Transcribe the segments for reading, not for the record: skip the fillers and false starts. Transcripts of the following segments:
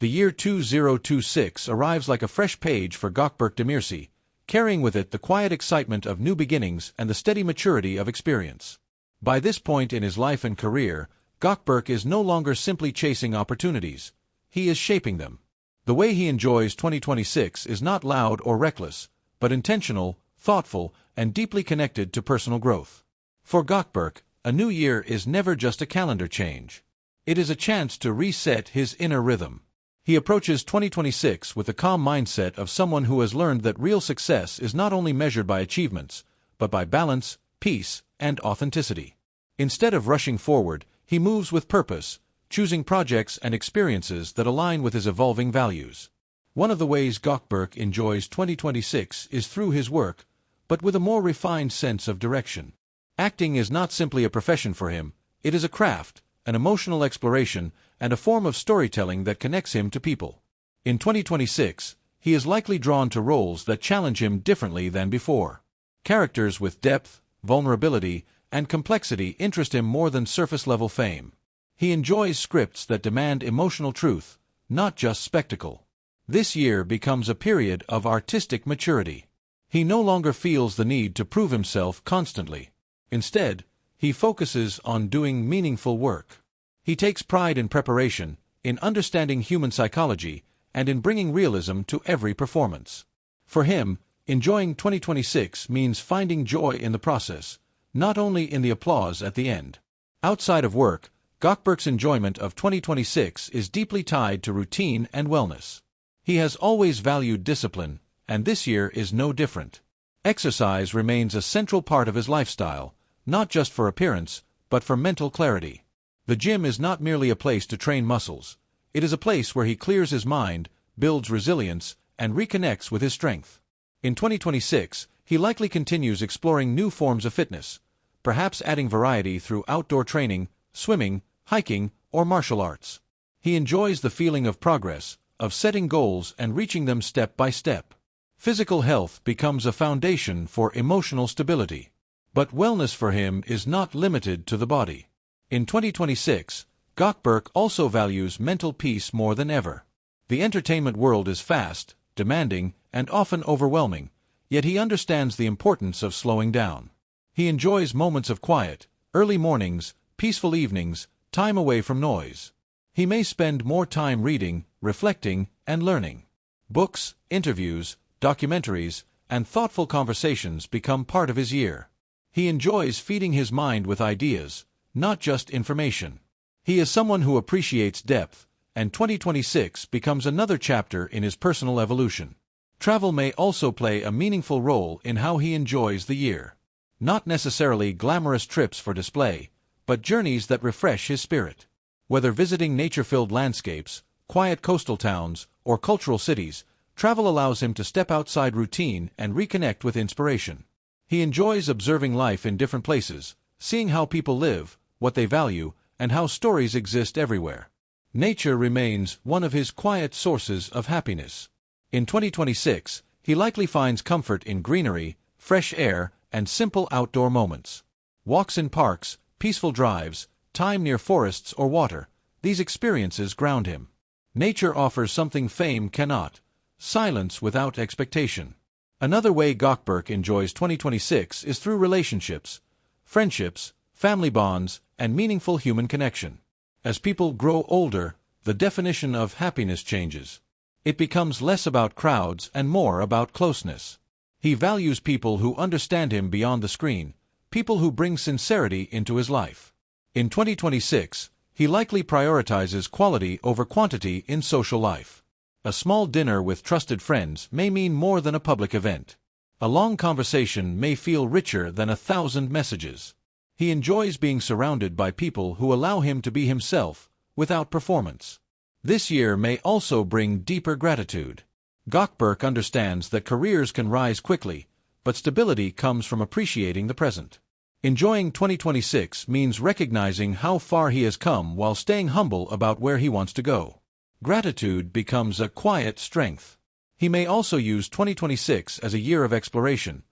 The year 2026 arrives like a fresh page for Gökberk Demirci, carrying with it the quiet excitement of new beginnings and the steady maturity of experience. By this point in his life and career, Gökberk is no longer simply chasing opportunities. He is shaping them. The way he enjoys 2026 is not loud or reckless, but intentional, thoughtful, and deeply connected to personal growth. For Gökberk, a new year is never just a calendar change. It is a chance to reset his inner rhythm. He approaches 2026 with the calm mindset of someone who has learned that real success is not only measured by achievements, but by balance, peace, and authenticity. Instead of rushing forward, he moves with purpose, choosing projects and experiences that align with his evolving values. One of the ways Gökberk enjoys 2026 is through his work, but with a more refined sense of direction. Acting is not simply a profession for him, it is a craft, an emotional exploration, and a form of storytelling that connects him to people. In 2026, he is likely drawn to roles that challenge him differently than before. Characters with depth, vulnerability, and complexity interest him more than surface-level fame. He enjoys scripts that demand emotional truth, not just spectacle. This year becomes a period of artistic maturity. He no longer feels the need to prove himself constantly. Instead, he focuses on doing meaningful work. He takes pride in preparation, in understanding human psychology, and in bringing realism to every performance. For him, enjoying 2026 means finding joy in the process, not only in the applause at the end. Outside of work, Gökberk's enjoyment of 2026 is deeply tied to routine and wellness. He has always valued discipline, and this year is no different. Exercise remains a central part of his lifestyle, not just for appearance, but for mental clarity. The gym is not merely a place to train muscles. It is a place where he clears his mind, builds resilience, and reconnects with his strength. In 2026, he likely continues exploring new forms of fitness, perhaps adding variety through outdoor training, swimming, hiking, or martial arts. He enjoys the feeling of progress, of setting goals and reaching them step by step. Physical health becomes a foundation for emotional stability. But wellness for him is not limited to the body. In 2026, Gökberk also values mental peace more than ever. The entertainment world is fast, demanding, and often overwhelming, yet he understands the importance of slowing down. He enjoys moments of quiet, early mornings, peaceful evenings, time away from noise. He may spend more time reading, reflecting, and learning. Books, interviews, documentaries, and thoughtful conversations become part of his year. He enjoys feeding his mind with ideas, not just information. He is someone who appreciates depth, and 2026 becomes another chapter in his personal evolution. Travel may also play a meaningful role in how he enjoys the year. Not necessarily glamorous trips for display, but journeys that refresh his spirit. Whether visiting nature-filled landscapes, quiet coastal towns, or cultural cities, travel allows him to step outside routine and reconnect with inspiration. He enjoys observing life in different places, seeing how people live, what they value, and how stories exist everywhere. Nature remains one of his quiet sources of happiness. In 2026, he likely finds comfort in greenery, fresh air, and simple outdoor moments. Walks in parks, peaceful drives, time near forests or water, these experiences ground him. Nature offers something fame cannot: silence without expectation. Another way Gökberk enjoys 2026 is through relationships, friendships, family bonds, and meaningful human connection. As people grow older, the definition of happiness changes. It becomes less about crowds and more about closeness. He values people who understand him beyond the screen, people who bring sincerity into his life. In 2026, he likely prioritizes quality over quantity in social life. A small dinner with trusted friends may mean more than a public event. A long conversation may feel richer than 1,000 messages. He enjoys being surrounded by people who allow him to be himself, without performance. This year may also bring deeper gratitude. Gökberk understands that careers can rise quickly, but stability comes from appreciating the present. Enjoying 2026 means recognizing how far he has come while staying humble about where he wants to go. Gratitude becomes a quiet strength. He may also use 2026 as a year of exploration,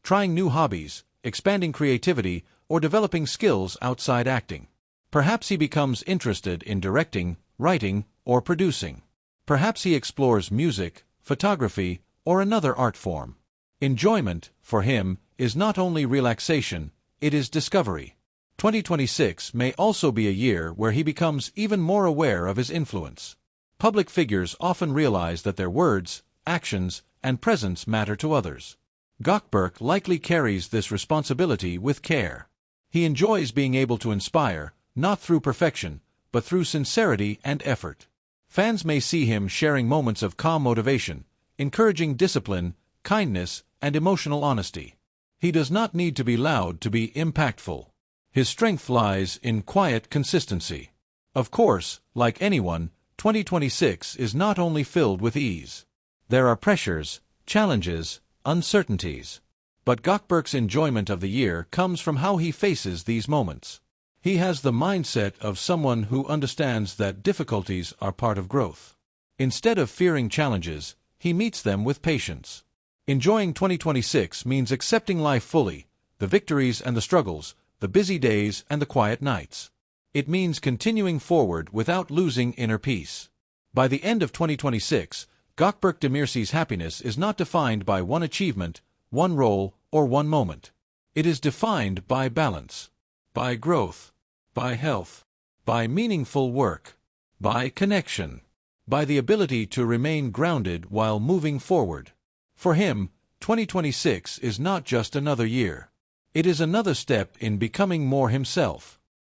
trying new hobbies, expanding creativity, or developing skills outside acting. Perhaps he becomes interested in directing, writing, or producing. Perhaps he explores music, photography, or another art form. Enjoyment, for him, is not only relaxation, it is discovery. 2026 may also be a year where he becomes even more aware of his influence. Public figures often realize that their words, actions, and presence matter to others. Gökberk likely carries this responsibility with care. He enjoys being able to inspire, not through perfection, but through sincerity and effort. Fans may see him sharing moments of calm motivation, encouraging discipline, kindness, and emotional honesty. He does not need to be loud to be impactful. His strength lies in quiet consistency. Of course, like anyone, 2026 is not only filled with ease. There are pressures, challenges, uncertainties. But Gökberk's enjoyment of the year comes from how he faces these moments. He has the mindset of someone who understands that difficulties are part of growth. Instead of fearing challenges, he meets them with patience. Enjoying 2026 means accepting life fully, the victories and the struggles, the busy days and the quiet nights. It means continuing forward without losing inner peace. By the end of 2026, Gökberk Demirci's happiness is not defined by one achievement, one role, or one moment. It is defined by balance, by growth, by health, by meaningful work, by connection, by the ability to remain grounded while moving forward. For him, 2026 is not just another year. It is another step in becoming more himself.